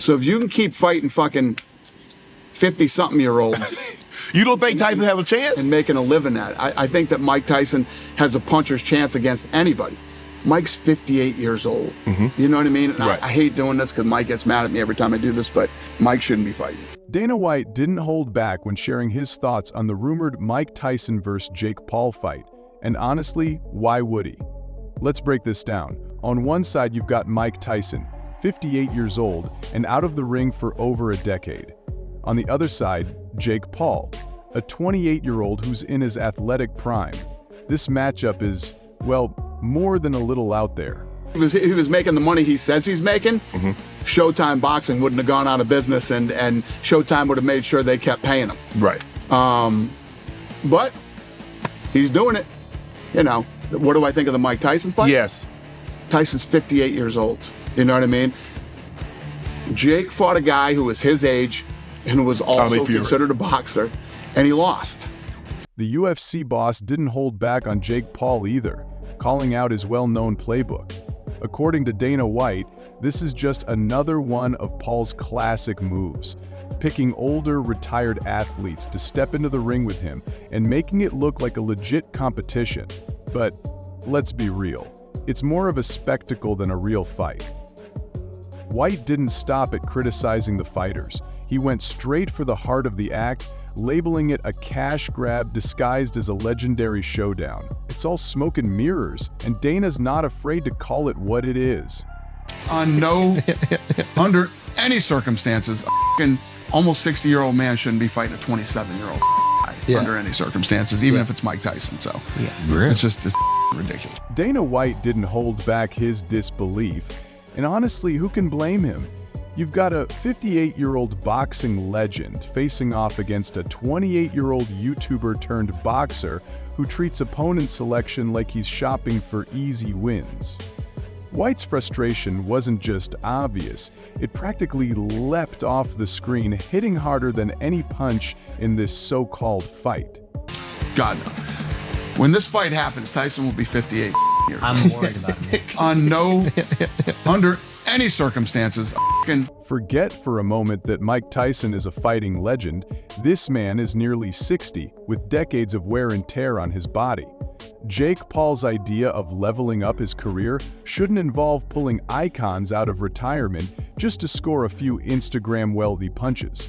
So if you can keep fighting fucking 50-something-year-olds You don't think Tyson has a chance? and making a living at it, I think that Mike Tyson has a puncher's chance against anybody. Mike's 58 years old. You know what I mean? And Right. I hate doing this because Mike gets mad at me every time I do this, but Mike shouldn't be fighting. Dana White didn't hold back when sharing his thoughts on the rumored Mike Tyson vs. Jake Paul fight. And honestly, why would he? Let's break this down. On one side, you've got Mike Tyson, 58 years old and out of the ring for over a decade. On the other side, Jake Paul, a 28-year-old who's in his athletic prime. This matchup is, well, more than a little out there. If he was making the money he says he's making, Showtime Boxing wouldn't have gone out of business, and Showtime would have made sure they kept paying him. Right. But he's doing it. You know, what do I think of the Mike Tyson fight? Yes. Tyson's 58 years old. You know what I mean? Jake fought a guy who was his age and was also considered a boxer, and he lost. The UFC boss didn't hold back on Jake Paul either, calling out his well-known playbook. According to Dana White, this is just another one of Paul's classic moves, picking older, retired athletes to step into the ring with him and making it look like a legit competition. But let's be real, it's more of a spectacle than a real fight. White didn't stop at criticizing the fighters. He went straight for the heart of the act, labeling it a cash grab disguised as a legendary showdown. It's all smoke and mirrors, and Dana's not afraid to call it what it is. Under any circumstances, a fucking almost 60-year-old man shouldn't be fighting a 27-year-old guy under any circumstances, even if it's Mike Tyson. So it's ridiculous. Dana White didn't hold back his disbelief, and honestly, who can blame him? You've got a 58-year-old boxing legend facing off against a 28-year-old YouTuber turned boxer who treats opponent selection like he's shopping for easy wins. White's frustration wasn't just obvious, it practically leapt off the screen, hitting harder than any punch in this so-called fight. God, no. When this fight happens, Tyson will be 58 years. I'm worried about it. Under any circumstances, Forget for a moment that Mike Tyson is a fighting legend. This man is nearly 60, with decades of wear and tear on his body. Jake Paul's idea of leveling up his career shouldn't involve pulling icons out of retirement just to score a few Instagram-wealthy punches.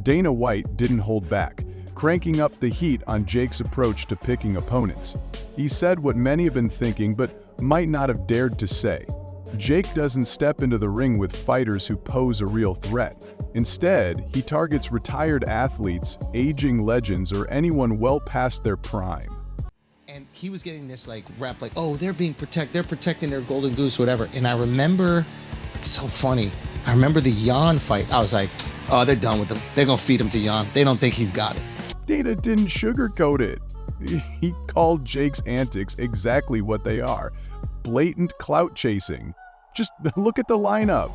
Dana White didn't hold back, cranking up the heat on Jake's approach to picking opponents. He said what many have been thinking but might not have dared to say. Jake doesn't step into the ring with fighters who pose a real threat. Instead, he targets retired athletes, aging legends, or anyone well past their prime. And he was getting this like rap, like, oh, they're protecting their golden goose, whatever. And I remember, it's so funny. I remember the Jan fight. I was like, oh, they're done with him. They're gonna feed him to Jan. They don't think he's got it. Dana didn't sugarcoat it. He called Jake's antics exactly what they are: blatant clout chasing. Just look at the lineup: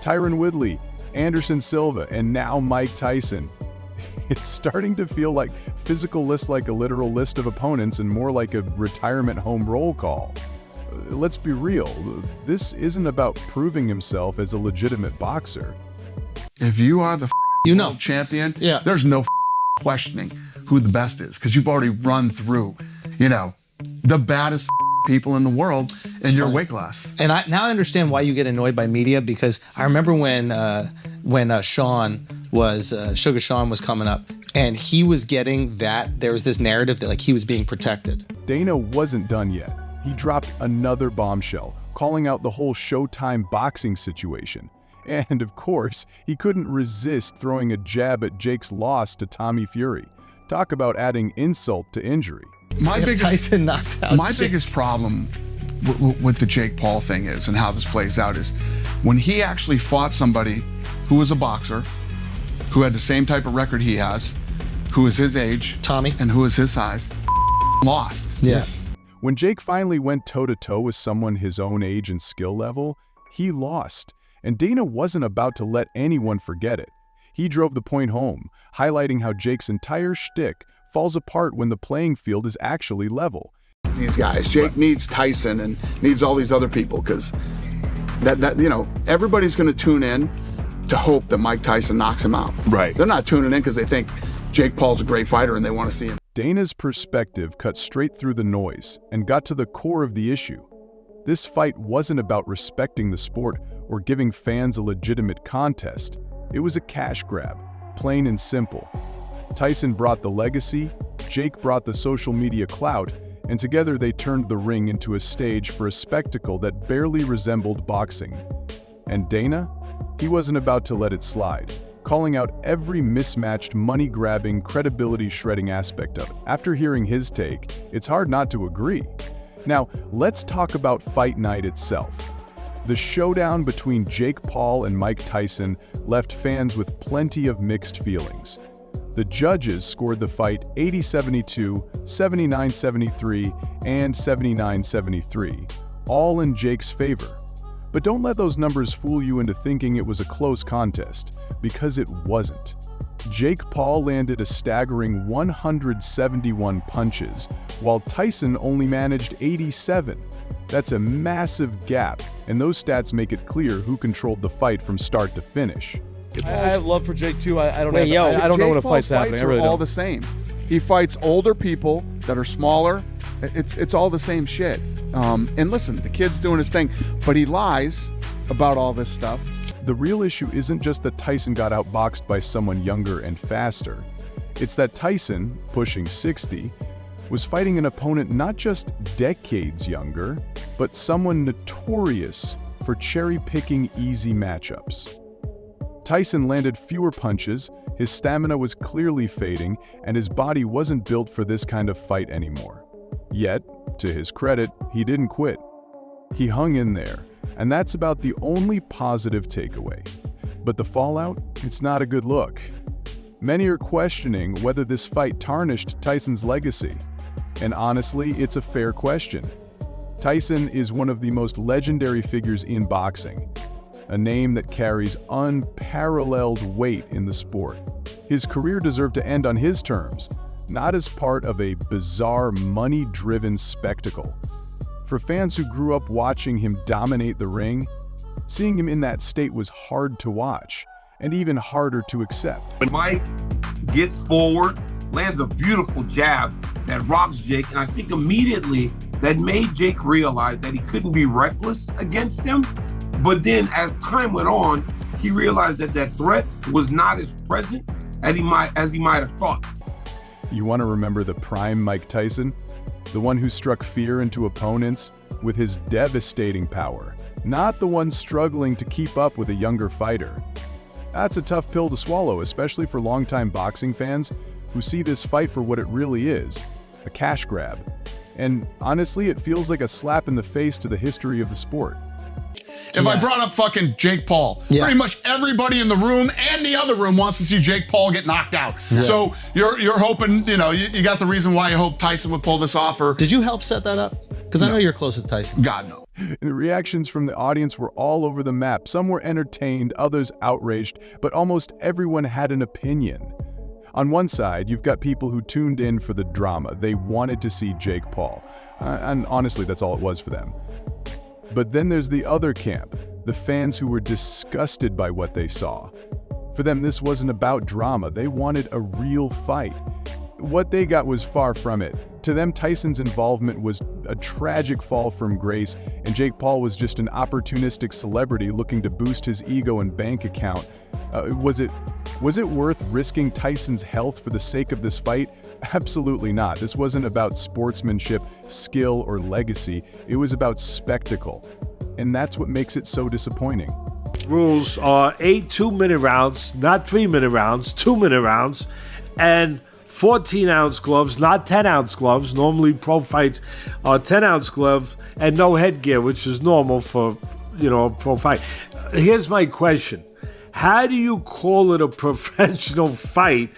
Tyron Woodley, Anderson Silva, and now Mike Tyson. It's starting to feel like physical list like a literal list of opponents and more like a retirement home roll call. Let's be real, this isn't about proving himself as a legitimate boxer. if you are the world champion, there's no questioning who the best is, because you've already run through, the baddest people in the world in your weight class. And now I understand why you get annoyed by media, because I remember when Sean was Sugar Sean was coming up, and he was getting that there was this narrative that like he was being protected. Dana wasn't done yet. He dropped another bombshell, calling out the whole Showtime boxing situation. And of course, he couldn't resist throwing a jab at Jake's loss to Tommy Fury. Talk about adding insult to injury. Tyson knocks out my biggest problem with the Jake Paul thing is, and how this plays out, is when he actually fought somebody who was a boxer, who had the same type of record he has, who is his age, Tommy, and who is his size, lost. Yeah. When Jake finally went toe-to-toe with someone his own age and skill level, he lost. And Dana wasn't about to let anyone forget it. He drove the point home, highlighting how Jake's entire shtick falls apart when the playing field is actually level. These guys, Jake needs Tyson and needs all these other people, because that everybody's going to tune in to hope that Mike Tyson knocks him out. Right. They're not tuning in because they think Jake Paul's a great fighter and they want to see him. Dana's perspective cut straight through the noise and got to the core of the issue. This fight wasn't about respecting the sport or giving fans a legitimate contest. It was a cash grab, plain and simple. Tyson brought the legacy, Jake brought the social media clout, and together they turned the ring into a stage for a spectacle that barely resembled boxing. And Dana? He wasn't about to let it slide, calling out every mismatched, money-grabbing, credibility-shredding aspect of it. After hearing his take, it's hard not to agree. Now, let's talk about fight night itself. The showdown between Jake Paul and Mike Tyson left fans with plenty of mixed feelings. The judges scored the fight 80-72, 79-73, and 79-73, all in Jake's favor. But don't let those numbers fool you into thinking it was a close contest, because it wasn't. Jake Paul landed a staggering 171 punches, while Tyson only managed 87. That's a massive gap, and those stats make it clear who controlled the fight from start to finish. I have love for Jake too. I don't Wait, know. I don't know when a Jake Paul's fight's happening. fights I really are all don't. the same. He fights older people that are smaller. It's all the same shit. And listen, the kid's doing his thing, but he lies about all this stuff. The real issue isn't just that Tyson got outboxed by someone younger and faster. It's that Tyson, pushing 60, was fighting an opponent not just decades younger, but someone notorious for cherry-picking easy matchups. Tyson landed fewer punches, his stamina was clearly fading, and his body wasn't built for this kind of fight anymore. Yet, to his credit, he didn't quit. He hung in there, and that's about the only positive takeaway. But the fallout? It's not a good look. Many are questioning whether this fight tarnished Tyson's legacy. And honestly, it's a fair question. Tyson is one of the most legendary figures in boxing, a name that carries unparalleled weight in the sport. His career deserved to end on his terms, not as part of a bizarre, money-driven spectacle. For fans who grew up watching him dominate the ring, seeing him in that state was hard to watch, and even harder to accept. When Mike gets forward, lands a beautiful jab that rocks Jake, and I think immediately that made Jake realize that he couldn't be reckless against him. But then as time went on, he realized that that threat was not as present as he might have thought. You want to remember the prime Mike Tyson? The one who struck fear into opponents with his devastating power, not the one struggling to keep up with a younger fighter. That's a tough pill to swallow, especially for longtime boxing fans who see this fight for what it really is, a cash grab. And honestly, it feels like a slap in the face to the history of the sport. If I brought up fucking Jake Paul, pretty much everybody in the room and the other room wants to see Jake Paul get knocked out. So you're hoping, you got the reason why you hope Tyson would pull this off, or Did you help set that up? Because I know you're close with Tyson. God no. And the reactions from the audience were all over the map. Some were entertained, others outraged, but almost everyone had an opinion. On one side, you've got people who tuned in for the drama. They wanted to see Jake Paul. And honestly, that's all it was for them. But then there's the other camp, the fans who were disgusted by what they saw. For them, this wasn't about drama. They wanted a real fight. What they got was far from it. To them, Tyson's involvement was a tragic fall from grace, and Jake Paul was just an opportunistic celebrity looking to boost his ego and bank account. Was it worth risking Tyson's health for the sake of this fight? Absolutely not. This wasn't about sportsmanship, skill, or legacy. It was about spectacle. And that's what makes it so disappointing. Rules are 8 2-minute rounds, not 3-minute rounds, 2-minute rounds, and 14-ounce gloves, not 10-ounce gloves. Normally pro fights are 10-ounce gloves, and no headgear, which is normal for, a pro fight. Here's my question. How do you call it a professional fight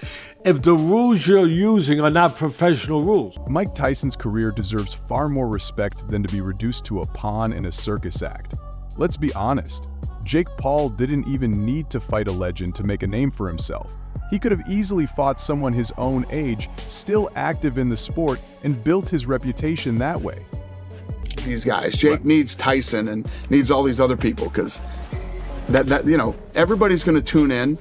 if the rules you're using are not professional rules? Mike Tyson's career deserves far more respect than to be reduced to a pawn in a circus act. Let's be honest, Jake Paul didn't even need to fight a legend to make a name for himself. He could have easily fought someone his own age, still active in the sport, and built his reputation that way. These guys, Jake needs Tyson and needs all these other people, because That you know, everybody's going to tune in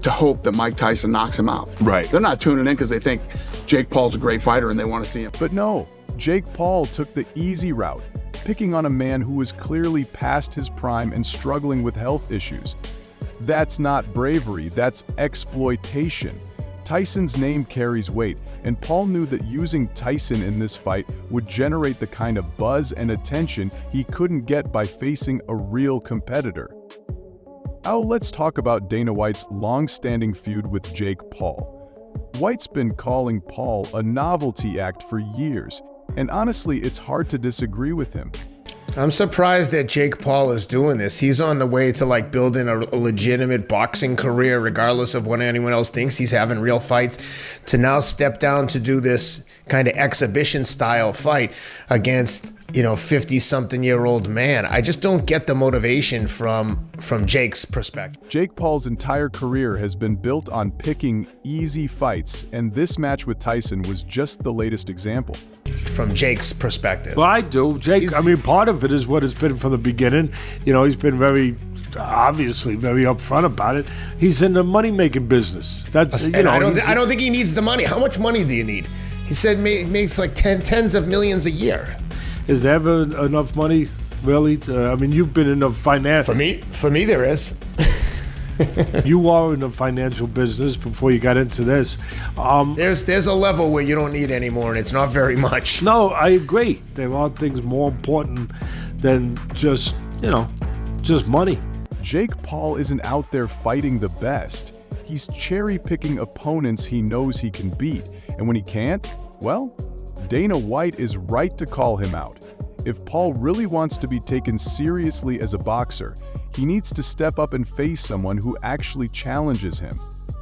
to hope that Mike Tyson knocks him out. Right. They're not tuning in because they think Jake Paul's a great fighter and they want to see him. But no, Jake Paul took the easy route, picking on a man who was clearly past his prime and struggling with health issues. That's not bravery, that's exploitation. Tyson's name carries weight, and Paul knew that using Tyson in this fight would generate the kind of buzz and attention he couldn't get by facing a real competitor. Now let's talk about Dana White's long-standing feud with Jake Paul. White's been calling Paul a novelty act for years, and honestly, it's hard to disagree with him. I'm surprised that Jake Paul is doing this. He's on the way to like building a legitimate boxing career, regardless of what anyone else thinks. He's having real fights. To now step down to do this kind of exhibition style fight against, 50-something-year-old man. I just don't get the motivation from Jake's perspective. Jake Paul's entire career has been built on picking easy fights, and this match with Tyson was just the latest example. From Jake's perspective. Well, I do. Jake, part of it is what it's been from the beginning. He's been obviously very upfront about it. He's in the money-making business. That's, I don't think he needs the money. How much money do you need? He said makes like tens of millions a year. Is there ever enough money, really? You've been in the finance. For me, there is. You are in the financial business before you got into this. There's a level where you don't need any more, and it's not very much. No, I agree. There are things more important than just money. Jake Paul isn't out there fighting the best. He's cherry-picking opponents he knows he can beat. And when he can't, well, Dana White is right to call him out. If Paul really wants to be taken seriously as a boxer, he needs to step up and face someone who actually challenges him.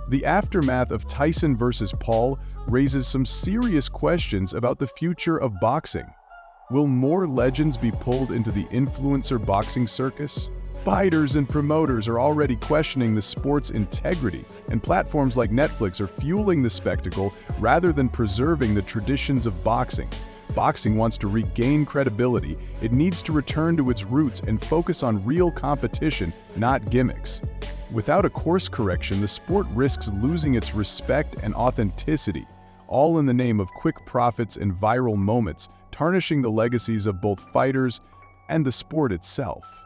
The aftermath of Tyson versus Paul raises some serious questions about the future of boxing. Will more legends be pulled into the influencer boxing circus? Fighters and promoters are already questioning the sport's integrity, and platforms like Netflix are fueling the spectacle rather than preserving the traditions of boxing. Boxing wants to regain credibility. It needs to return to its roots and focus on real competition, not gimmicks. Without a course correction, the sport risks losing its respect and authenticity, all in the name of quick profits and viral moments, tarnishing the legacies of both fighters and the sport itself.